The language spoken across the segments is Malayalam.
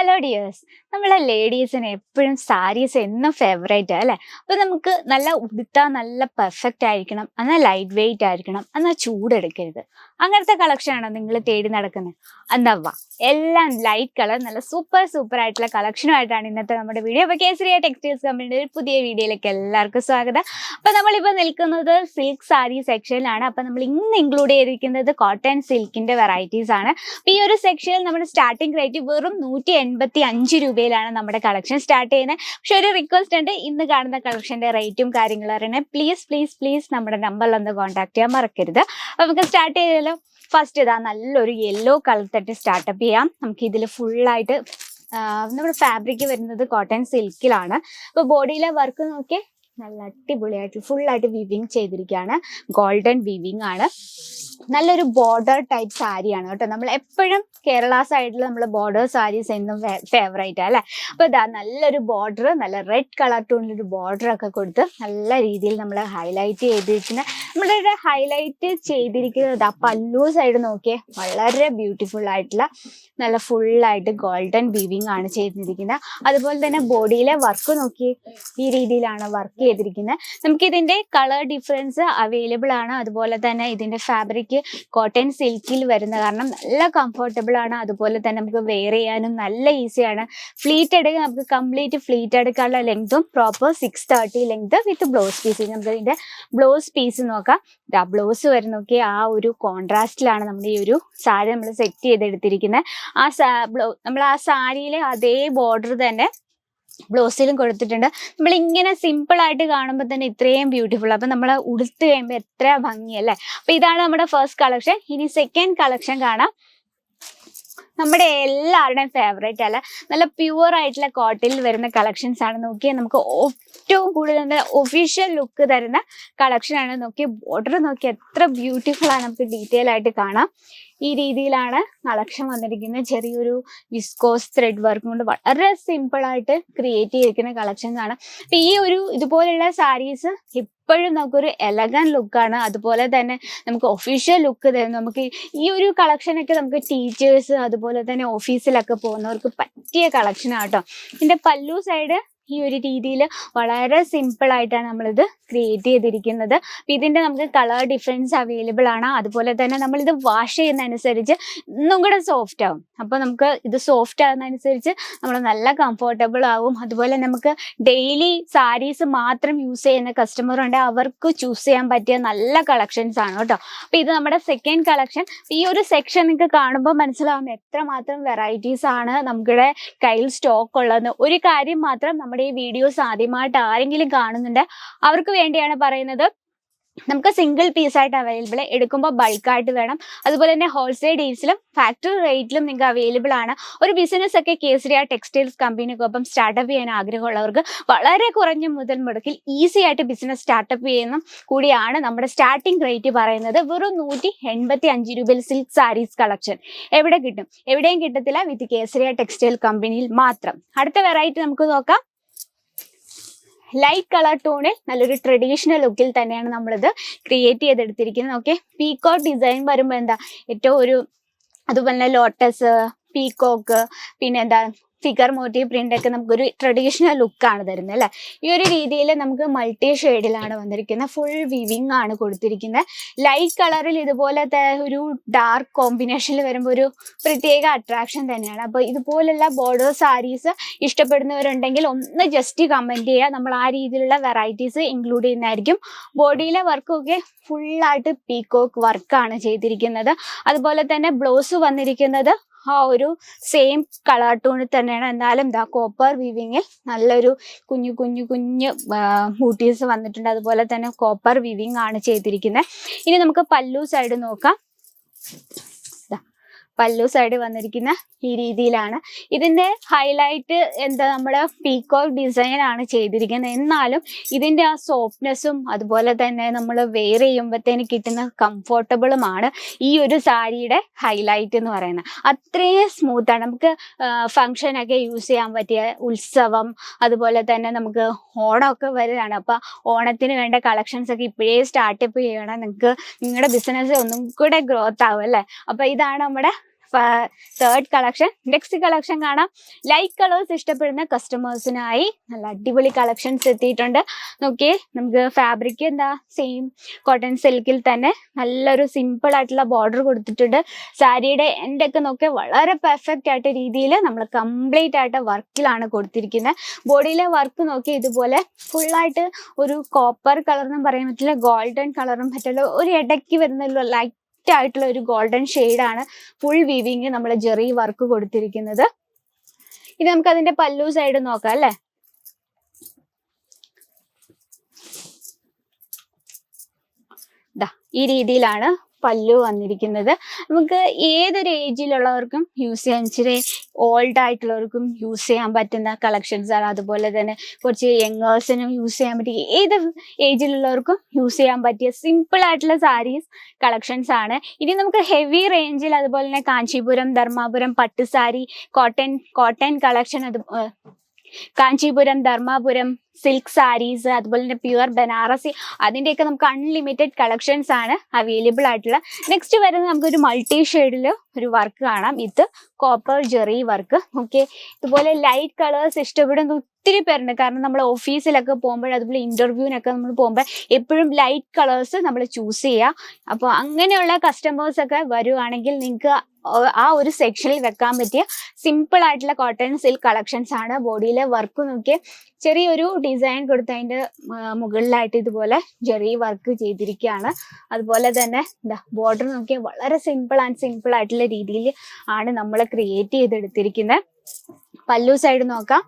ഹലോ ഡിയേഴ്സ്, നമ്മളെ ലേഡീസിന് എപ്പോഴും സാരീസ് എന്നും ഫേവറേറ്റ് അല്ലേ. അപ്പൊ നമുക്ക് നല്ല ഉടുത്താൽ നല്ല പെർഫെക്റ്റ് ആയിരിക്കണം, എന്നാൽ ലൈറ്റ് വെയിറ്റ് ആയിരിക്കണം, എന്നാൽ ചൂടെടുക്കരുത്. അങ്ങനത്തെ കളക്ഷനാണോ നിങ്ങൾ തേടി നടക്കുന്നത്? എന്താ എല്ലാം ലൈറ്റ് കളർ നല്ല സൂപ്പർ ആയിട്ടുള്ള കളക്ഷനുമായിട്ടാണ് ഇന്നത്തെ നമ്മുടെ വീഡിയോ. അപ്പൊ കേസരിയ ടെക്സ്റ്റൈൽസ് കമ്പനിയുടെ ഒരു പുതിയ വീഡിയോയിലേക്ക് എല്ലാവർക്കും സ്വാഗതം. അപ്പൊ നമ്മളിപ്പോൾ നിൽക്കുന്നത് സിൽക്ക് സാരി സെക്ഷനിലാണ്. അപ്പൊ നമ്മൾ ഇന്ന് ഇൻക്ലൂഡ് ചെയ്തിരിക്കുന്നത് കോട്ടൺ സിൽക്കിന്റെ വെറൈറ്റീസ് ആണ്. അപ്പൊ ഈ ഒരു സെക്ഷനിൽ നമ്മുടെ സ്റ്റാർട്ടിംഗ് റേറ്റ് വെറും 185 രൂപയിലാണ് നമ്മുടെ കളക്ഷൻ സ്റ്റാർട്ട് ചെയ്യുന്നത്. പക്ഷെ ഒരു റിക്വസ്റ്റ് ഉണ്ട്, ഇന്ന് കാണുന്ന കളക്ഷന്റെ റേറ്റും കാര്യങ്ങളും അറിയണേ പ്ലീസ് നമ്മുടെ നമ്പറിൽ ഒന്ന് കോൺടാക്ട് ചെയ്യാൻ മറക്കരുത്. അപ്പൊ നമുക്ക് സ്റ്റാർട്ട് ചെയ്താലോ. ഫസ്റ്റ് ഇതാ നല്ലൊരു യെല്ലോ കളർ തട്ടി സ്റ്റാർട്ടപ്പ് ചെയ്യാം. നമുക്ക് ഇതിൽ ഫുള്ളായിട്ട് നമ്മുടെ ഫാബ്രിക് വരുന്നത് കോട്ടൺ സിൽക്കിലാണ്. അപ്പോൾ ബോഡിയിലെ വർക്ക് നോക്കിയേ, നല്ല അടിപൊളിയായിട്ട് ഫുള്ളായിട്ട് വിവിങ് ചെയ്തിരിക്കുകയാണ്. ഗോൾഡൻ വിവിങ് ആണ്. നല്ലൊരു ബോർഡർ ടൈപ്പ് സാരിയാണ് കേട്ടോ. നമ്മൾ എപ്പോഴും കേരള സൈഡിൽ നമ്മൾ ബോർഡർ സാരീസ് എന്നും ഫേവറേറ്റ് അല്ലേ. അപ്പോൾ ഇതാ നല്ലൊരു ബോർഡർ, നല്ല റെഡ് കളർ ടോണിലൊരു ബോർഡർ ഒക്കെ കൊടുത്ത് നല്ല രീതിയിൽ നമ്മൾ ഹൈലൈറ്റ് ചെയ്തിരിക്കുന്ന നമ്മളുടെ ഹൈലൈറ്റ് ചെയ്തിരിക്കുന്നത് പല്ലു സൈഡ് നോക്കിയേ, വളരെ ബ്യൂട്ടിഫുൾ ആയിട്ടുള്ള നല്ല ഫുള്ളായിട്ട് ഗോൾഡൻ വീവിങ് ആണ് ചെയ്തിരിക്കുന്നത്. അതുപോലെ തന്നെ ബോഡിയിലെ വർക്ക് നോക്കി, ഈ രീതിയിലാണ് വർക്ക് ചെയ്തിരിക്കുന്നത്. നമുക്ക് ഇതിന്റെ കളർ ഡിഫറൻസ് അവൈലബിൾ ആണ്. അതുപോലെ തന്നെ ഇതിന്റെ ഫാബ്രിക് കോട്ടൺ സിൽക്കിൽ വരുന്ന കാരണം നല്ല കംഫർട്ടബിൾ ആണ്. അതുപോലെ തന്നെ നമുക്ക് വെയർ ചെയ്യാനും നല്ല ഈസിയാണ്. ഫ്ലീറ്റ് എടുക്കുക, നമുക്ക് കംപ്ലീറ്റ് ഫ്ലീറ്റ് എടുക്കാനുള്ള ലെങ്തും proper 630 length with blouse piece. നമുക്ക് ഇതിന്റെ ബ്ലൗസ് പീസ് നോക്കാം. ബ്ലൗസ് വരെ നോക്കി ആ ഒരു കോൺട്രാസ്റ്റിലാണ് നമ്മുടെ ഈ ഒരു സാരി നമ്മൾ സെറ്റ് ചെയ്തെടുത്തിരിക്കുന്നത്. നമ്മൾ ആ സാരിയിലെ അതേ ബോർഡർ തന്നെ ബ്ലൗസിലും കൊടുത്തിട്ടുണ്ട്. നമ്മളിങ്ങനെ സിമ്പിൾ ആയിട്ട് കാണുമ്പോൾ തന്നെ ഇത്രയും ബ്യൂട്ടിഫുൾ. അപ്പം നമ്മൾ ഉടുത്ത് കഴിയുമ്പോൾ എത്ര ഭംഗിയല്ലേ. അപ്പം ഇതാണ് നമ്മുടെ ഫസ്റ്റ് കളക്ഷൻ. ഇനി സെക്കൻഡ് കളക്ഷൻ കാണാം. നമ്മുടെ എല്ലാവരുടെയും ഫേവറേറ്റ് അല്ല, നല്ല പ്യുവർ ആയിട്ടുള്ള കോട്ടണിൽ വരുന്ന കളക്ഷൻസ് ആണ്. നോക്കിയാൽ നമുക്ക് ഏറ്റവും കൂടുതൽ ഒഫീഷ്യൽ ലുക്ക് തരുന്ന കളക്ഷൻ ആണ്. നോക്കി ബോർഡർ നോക്കി എത്ര ബ്യൂട്ടിഫുൾ ആണ്, നമുക്ക് ഡീറ്റെയിൽ ആയിട്ട് കാണാം. ഈ രീതിയിലാണ് കളക്ഷൻ വന്നിരിക്കുന്നത്. ചെറിയൊരു വിസ്കോസ് ത്രെഡ് വർക്ക് കൊണ്ട് വളരെ സിമ്പിൾ ആയിട്ട് ക്രിയേറ്റ് ചെയ്തിരിക്കുന്ന കളക്ഷൻസ് ആണ്. അപ്പൊ ഈ ഒരു ഇതുപോലുള്ള സാരീസ് എപ്പോഴും നമുക്കൊരു എലഗൻ ലുക്കാണ്. അതുപോലെ തന്നെ നമുക്ക് ഒഫീഷ്യൽ ലുക്ക് തരും. നമുക്ക് ഈ ഒരു കളക്ഷനൊക്കെ നമുക്ക് ടീച്ചേഴ്സ് അതുപോലെ തന്നെ ഓഫീസിലൊക്കെ പോകുന്നവർക്ക് പറ്റിയ കളക്ഷനാണ് കേട്ടോ. ഇതിന്റെ പല്ലു സൈഡ് ഈ ഒരു രീതിയിൽ വളരെ സിമ്പിൾ ആയിട്ടാണ് നമ്മളിത് ക്രിയേറ്റ് ചെയ്തിരിക്കുന്നത്. ഇതിന്റെ നമുക്ക് കളർ ഡിഫറൻസ് അവൈലബിൾ ആണ്. അതുപോലെ തന്നെ നമ്മളിത് വാഷ് ചെയ്യുന്നതനുസരിച്ച് ഇന്നും കൂടെ സോഫ്റ്റ് ആവും. അപ്പോൾ നമുക്ക് ഇത് സോഫ്റ്റ് ആകുന്നതനുസരിച്ച് നമ്മൾ നല്ല കംഫർട്ടബിൾ ആവും. അതുപോലെ നമുക്ക് ഡെയിലി സാരീസ് മാത്രം യൂസ് ചെയ്യുന്ന കസ്റ്റമർ ഉണ്ട്, അവർക്ക് ചൂസ് ചെയ്യാൻ പറ്റിയ നല്ല കളക്ഷൻസ് ആണ് കേട്ടോ. അപ്പോൾ ഇത് നമ്മുടെ സെക്കൻഡ് കളക്ഷൻ. ഈ ഒരു സെക്ഷൻ നിങ്ങൾക്ക് കാണുമ്പോൾ മനസ്സിലാവും എത്രമാത്രം വെറൈറ്റീസ് ആണ് നമ്മുടെ കയ്യിൽ സ്റ്റോക്ക് ഉള്ളതെന്ന്. ഒരു കാര്യം മാത്രം, നമ്മുടെ ഈ വീഡിയോസ് ആദ്യമായിട്ട് ആരെങ്കിലും കാണുന്നുണ്ട് അവർക്ക് വേണ്ടിയാണ് പറയുന്നത്. നമുക്ക് സിംഗിൾ പീസായിട്ട് അവൈലബിൾ, എടുക്കുമ്പോൾ ബൾക്കായിട്ട് വേണം. അതുപോലെ തന്നെ ഹോൾസെയിൽ ഡീൽസിലും ഫാക്ടറി റേറ്റിലും നിങ്ങൾക്ക് അവൈലബിൾ ആണ്. ഒരു ബിസിനസ് ഒക്കെ കേസരിയ ടെക്സ്റ്റൈൽസ് കമ്പനിക്കൊപ്പം സ്റ്റാർട്ടപ്പ് ചെയ്യാൻ ആഗ്രഹമുള്ളവർക്ക് വളരെ കുറഞ്ഞ മുതൽ മുടക്കിൽ ഈസി ആയിട്ട് ബിസിനസ് സ്റ്റാർട്ടപ്പ് ചെയ്യുന്ന കൂടിയാണ് നമ്മുടെ സ്റ്റാർട്ടിംഗ് റേറ്റ് പറയുന്നത്. വെറും 185 രൂപയിൽ സിൽക്ക് സാരീസ് കളക്ഷൻ എവിടെ കിട്ടും? എവിടെയും കിട്ടത്തില്ല, വിത്ത് കേസരിയ ടെക്സ്റ്റൈൽ കമ്പനിയിൽ മാത്രം. അടുത്ത വെറൈറ്റി നമുക്ക് നോക്കാം. ലൈറ്റ് കളർ ടോണിൽ നല്ലൊരു ട്രഡീഷണൽ ലുക്കിൽ തന്നെയാണ് നമ്മളിത് ക്രിയേറ്റ് ചെയ്തെടുത്തിരിക്കുന്നത്. ഓക്കെ, പീകോക്ക് ഡിസൈൻ വരുമ്പോൾ എന്താ ഏറ്റവും ഒരു, അതുപോലെ ലോട്ടസ്, പീകോക്ക്, പിന്നെ എന്താ ഫിഗർ മോട്ടീവ് പ്രിന്റ് ഒക്കെ നമുക്കൊരു ട്രഡീഷണൽ ലുക്കാണ് തരുന്നത് അല്ലേ. ഈ ഒരു രീതിയിൽ നമുക്ക് മൾട്ടി ഷെയ്ഡിലാണ് വന്നിരിക്കുന്നത്. ഫുൾ വിവിങ് ആണ് കൊടുത്തിരിക്കുന്നത്. ലൈറ്റ് കളറിൽ ഇതുപോലത്തെ ഒരു ഡാർക്ക് കോമ്പിനേഷനിൽ വരുമ്പോൾ ഒരു പ്രത്യേക അട്രാക്ഷൻ തന്നെയാണ്. അപ്പോൾ ഇതുപോലുള്ള ബോർഡർ സാരീസ് ഇഷ്ടപ്പെടുന്നവരുണ്ടെങ്കിൽ ഒന്ന് ജസ്റ്റ് കമൻറ്റ് ചെയ്യുക, നമ്മൾ ആ രീതിയിലുള്ള വെറൈറ്റീസ് ഇൻക്ലൂഡ് ചെയ്യുന്നതായിരിക്കും. ബോഡിയിലെ വർക്കൊക്കെ ഫുള്ളായിട്ട് പീകോക്ക് വർക്കാണ് ചെയ്തിരിക്കുന്നത്. അതുപോലെ തന്നെ ബ്ലൗസ് വന്നിരിക്കുന്നത് ആ ഒരു സെയിം കളർ ടോണിൽ തന്നെയാണ്. എന്നാലും ഇതാ കോപ്പർ വീവിങ്ങിൽ നല്ലൊരു കുഞ്ഞു ബൂട്ടീസ് വന്നിട്ടുണ്ട്. അതുപോലെ തന്നെ കോപ്പർ വീവിങ് ആണ് ചെയ്തിരിക്കുന്നത്. ഇനി നമുക്ക് പല്ലു സൈഡ് നോക്കാം. പല്ലു സൈഡ് വന്നിരിക്കുന്ന ഈ രീതിയിലാണ്. ഇതിന്റെ ഹൈലൈറ്റ് എന്താ, നമ്മുടെ പീകോക്ക് ഡിസൈൻ ആണ് ചെയ്തിരിക്കുന്നത്. എന്നാലും ഇതിന്റെ ആ സോഫ്റ്റ്നെസ്സും അതുപോലെ തന്നെ നമ്മൾ വെയർ ചെയ്യുമ്പോഴത്തേന് കിട്ടുന്ന കംഫർട്ടബിളുമാണ് ഈ ഒരു സാരിയുടെ ഹൈലൈറ്റ് എന്ന് പറയുന്നത്. അത്രയും സ്മൂത്താണ്. നമുക്ക് ഫങ്ഷനൊക്കെ യൂസ് ചെയ്യാൻ പറ്റിയ, ഉത്സവം അതുപോലെ തന്നെ നമുക്ക് ഓണമൊക്കെ വരികയാണ്. അപ്പം ഓണത്തിന് വേണ്ട കളക്ഷൻസ് ഒക്കെ ഇപ്പോഴേ സ്റ്റാർട്ടപ്പ് ചെയ്യണം. നിങ്ങൾക്ക് നിങ്ങളുടെ ബിസിനസ് ഒന്നും കൂടെ ഗ്രോത്ത് ആവും അല്ലേ. അപ്പം ഇതാണ് നമ്മുടെ തേർഡ് കളക്ഷൻ. നെക്സ്റ്റ് കളക്ഷൻ കാണാം. ലൈറ്റ് കളേഴ്സ് ഇഷ്ടപ്പെടുന്ന കസ്റ്റമേഴ്സിനായി നല്ല അടിപൊളി കളക്ഷൻസ് എത്തിയിട്ടുണ്ട്. നോക്കിയേ, നമുക്ക് ഫാബ്രിക് എന്താ സെയിം കോട്ടൺ സിൽക്കിൽ തന്നെ നല്ലൊരു സിമ്പിൾ ആയിട്ടുള്ള ബോർഡർ കൊടുത്തിട്ടുണ്ട്. സാരിയുടെ എൻഡൊക്കെ നോക്കിയാൽ വളരെ പെർഫെക്റ്റ് ആയിട്ട് രീതിയിൽ നമ്മൾ കംപ്ലീറ്റ് ആയിട്ട് വർക്കിലാണ് കൊടുത്തിരിക്കുന്നത്. ബോഡിയിലെ വർക്ക് നോക്കി ഇതുപോലെ ഫുള്ളായിട്ട് ഒരു കോപ്പർ കളറെന്നും പറയാൻ പറ്റില്ല, ഗോൾഡൻ കളറും പറ്റില്ല, ഒരു ഇടയ്ക്ക് വരുന്ന ലൈറ്റ് ആയിട്ടുള്ള ഒരു ഗോൾഡൻ ഷെയ്ഡാണ് ഫുൾ വീവിങ് നമ്മൾ ജെറി വർക്ക് കൊടുത്തിരിക്കുന്നത്. ഇനി നമുക്ക് അതിന്റെ പല്ലു സൈഡ് നോക്കാം അല്ലെ. ഈ രീതിയിലാണ് പല്ലു വന്നിരിക്കുന്നത്. നമുക്ക് ഏതൊരു ഏജിലുള്ളവർക്കും യൂസ് ചെയ്യാൻ, ഇച്ചിരി ഓൾഡ് ആയിട്ടുള്ളവർക്കും യൂസ് ചെയ്യാൻ പറ്റുന്ന കളക്ഷൻസ് ആണ്. അതുപോലെ തന്നെ കുറച്ച് യങ്ങേഴ്സിനും യൂസ് ചെയ്യാൻ പറ്റിയ, ഏത് ഏജിലുള്ളവർക്കും യൂസ് ചെയ്യാൻ പറ്റിയ സിമ്പിൾ ആയിട്ടുള്ള സാരീസ് കളക്ഷൻസ് ആണ്. ഇനി നമുക്ക് ഹെവി റേഞ്ചിൽ അതുപോലെ തന്നെ കാഞ്ചീപുരം, ധർമാപുരം പട്ട് സാരി, കോട്ടൺ കളക്ഷൻ, അത് കാഞ്ചീപുരം, ധർമാപുരം സിൽക്ക് സാരീസ്, അതുപോലെ തന്നെ പ്യുവർ ബനാറസി, അതിൻ്റെയൊക്കെ നമുക്ക് അൺലിമിറ്റഡ് കളക്ഷൻസ് ആണ് അവൈലബിൾ ആയിട്ടുള്ള. നെക്സ്റ്റ് വരുന്നത് നമുക്കൊരു മൾട്ടി ഷെയ്ഡിൽ ഒരു വർക്ക് കാണാം. ഇത് കോപ്പർ ജെറി വർക്ക്. ഓക്കെ, ഇതുപോലെ ലൈറ്റ് കളേഴ്സ് ഇഷ്ടപ്പെടുന്ന ഒത്തിരി പേരുണ്ട്. കാരണം നമ്മൾ ഓഫീസിലൊക്കെ പോകുമ്പോൾ, അതുപോലെ ഇന്റർവ്യൂവിനൊക്കെ നമ്മൾ പോകുമ്പോൾ എപ്പോഴും ലൈറ്റ് കളേഴ്സ് നമ്മൾ ചൂസ് ചെയ്യുക. അപ്പോൾ അങ്ങനെയുള്ള കസ്റ്റമേഴ്സ് ഒക്കെ വരുവാണെങ്കിൽ നിങ്ങൾക്ക് ആ ഒരു സെക്ഷനിൽ വെക്കാൻ പറ്റിയ സിമ്പിൾ ആയിട്ടുള്ള കോട്ടൺ സിൽക്ക് കളക്ഷൻസ് ആണ്. ബോഡിയിലെ വർക്ക് നോക്കിയാൽ ചെറിയൊരു ഡിസൈൻ കൊടുത്ത് അതിൻ്റെ മുകളിലായിട്ട് ഇതുപോലെ ജെറി വർക്ക് ചെയ്തിരിക്കുകയാണ്. അതുപോലെ തന്നെ ബോർഡർ നോക്കിയാൽ വളരെ സിമ്പിൾ ആയിട്ടുള്ള രീതിയിൽ ആണ് നമ്മൾ ക്രിയേറ്റ് ചെയ്തെടുത്തിരിക്കുന്നത്. പല്ലു സൈഡ് നോക്കാം.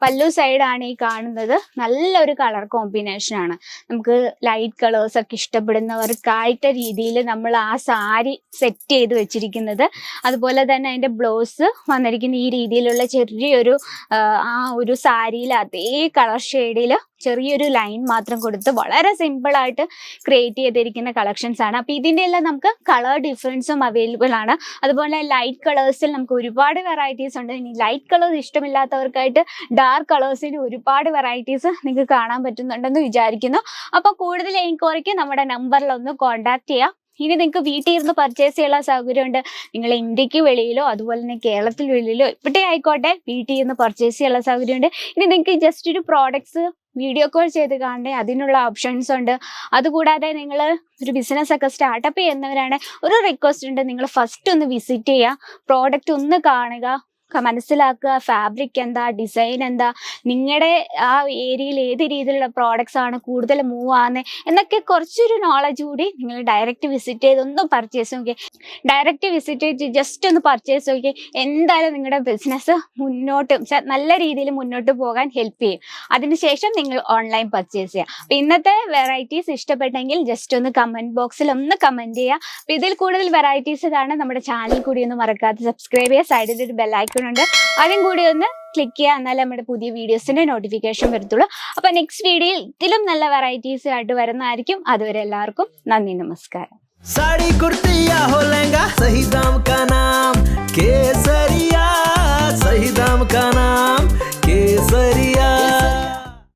പല്ലു സൈഡാണ് ഈ കാണുന്നത്. നല്ലൊരു കളർ കോമ്പിനേഷൻ ആണ്. നമുക്ക് ലൈറ്റ് കളേഴ്സ് ഒക്കെ ഇഷ്ടപ്പെടുന്നവർക്കായിട്ട് രീതിയിൽ നമ്മൾ ആ സാരി സെറ്റ് ചെയ്ത് വെച്ചിരിക്കുന്നത്. അതുപോലെ തന്നെ അതിൻ്റെ ബ്ലൗസ് വന്നിരിക്കുന്ന ഈ രീതിയിലുള്ള ചെറിയൊരു ആ ഒരു സാരിയിൽ അതേ കളർ ഷെയ്ഡിൽ ചെറിയൊരു ലൈൻ മാത്രം കൊടുത്ത് വളരെ സിമ്പിളായിട്ട് ക്രിയേറ്റ് ചെയ്തിരിക്കുന്ന കളക്ഷൻസ് ആണ്. അപ്പോൾ ഇതിൻ്റെ എല്ലാം നമുക്ക് കളർ ഡിഫറൻസും അവൈലബിൾ ആണ്. അതുപോലെ ലൈറ്റ് കളേഴ്സിൽ നമുക്ക് ഒരുപാട് വെറൈറ്റീസ് ഉണ്ട്. ഇനി ലൈറ്റ് കളേഴ്സ് ഇഷ്ടമില്ലാത്തവർക്കായിട്ട് ഡാർക്ക് കളേഴ്സിന് ഒരുപാട് വെറൈറ്റീസ് നിങ്ങൾക്ക് കാണാൻ പറ്റുന്നുണ്ടെന്ന് വിചാരിക്കുന്നു. അപ്പോൾ കൂടുതൽ എൻക്വയറിക്ക് നമ്മുടെ നമ്പറിലൊന്ന് കോൺടാക്ട് ചെയ്യാം. ഇനി നിങ്ങൾക്ക് വീട്ടിൽ ഇരുന്ന് പർച്ചേസ് ചെയ്യാനുള്ള സൗകര്യമുണ്ട്. നിങ്ങൾ ഇന്ത്യക്ക് വെളിയിലോ അതുപോലെ തന്നെ കേരളത്തിൽ വെളിയിലോ എവിടെ ആയിക്കോട്ടെ വീട്ടിൽ ഇരുന്ന് പർച്ചേസ് ചെയ്യാനുള്ള സൗകര്യമുണ്ട്. ഇനി നിങ്ങൾക്ക് ജസ്റ്റ് ഒരു പ്രോഡക്ട്സ് വീഡിയോ കോൾ ചെയ്ത് കാണണ്ടേ, അതിനുള്ള ഓപ്ഷൻസ് ഉണ്ട്. അതുകൂടാതെ നിങ്ങൾ ഒരു ബിസിനസ് ഒക്കെ സ്റ്റാർട്ടപ്പ് ചെയ്യുന്നവരാണ്, ഒരു റിക്വസ്റ്റ് ഉണ്ട്, നിങ്ങൾ ഫസ്റ്റ് ഒന്ന് വിസിറ്റ് ചെയ്യുക, പ്രോഡക്റ്റ് ഒന്ന് കാണുക, മനസ്സിലാക്കുക, ഫാബ്രിക് എന്താ, ഡിസൈൻ എന്താ, നിങ്ങളുടെ ആ ഏരിയയിൽ ഏത് രീതിയിലുള്ള പ്രോഡക്ട്സ് ആണ് കൂടുതൽ മൂവ് ആകുന്നത് എന്നൊക്കെ കുറച്ചൊരു നോളജ് കൂടി നിങ്ങൾ ഡയറക്റ്റ് വിസിറ്റ് ചെയ്ത് ഒന്ന് പർച്ചേസ് നോക്കി. ഡയറക്റ്റ് വിസിറ്റ് ചെയ്ത് ജസ്റ്റ് ഒന്ന് പർച്ചേസ് നോക്കി, എന്തായാലും നിങ്ങളുടെ ബിസിനസ് നല്ല രീതിയിൽ മുന്നോട്ട് പോകാൻ ഹെൽപ്പ് ചെയ്യും. അതിനുശേഷം നിങ്ങൾ ഓൺലൈൻ പർച്ചേസ് ചെയ്യുക. അപ്പം ഇന്നത്തെ വെറൈറ്റീസ് ഇഷ്ടപ്പെട്ടെങ്കിൽ ജസ്റ്റ് ഒന്ന് കമൻറ്റ് ബോക്സിൽ ഒന്ന് കമൻറ്റ് ചെയ്യുക. അപ്പം ഇതിൽ കൂടുതൽ വെറൈറ്റീസ് കാണാൻ നമ്മുടെ ചാനൽ കൂടി ഒന്ന് മറക്കാതെ സബ്സ്ക്രൈബ് ചെയ്യുക. സൈഡിൽ ഒരു ബെല്ലൈക്കൺ ഉണ്ട്, അതും കൂടി ഒന്ന് ക്ലിക്ക് ചെയ്യുക, എന്നാലേ നമ്മുടെ പുതിയ വീഡിയോസിന്റെ നോട്ടിഫിക്കേഷൻ വരത്തുള്ളൂ. അപ്പൊ നെക്സ്റ്റ് വീഡിയോയിൽ ഇതിലും നല്ല വെറൈറ്റീസ് ആയിട്ട് വരുന്നതായിരിക്കും. അതുവരെ എല്ലാവർക്കും നന്ദി, നമസ്കാരം. साड़ी कुर्ती या हो लहंगा, सही दाम का नाम केसर।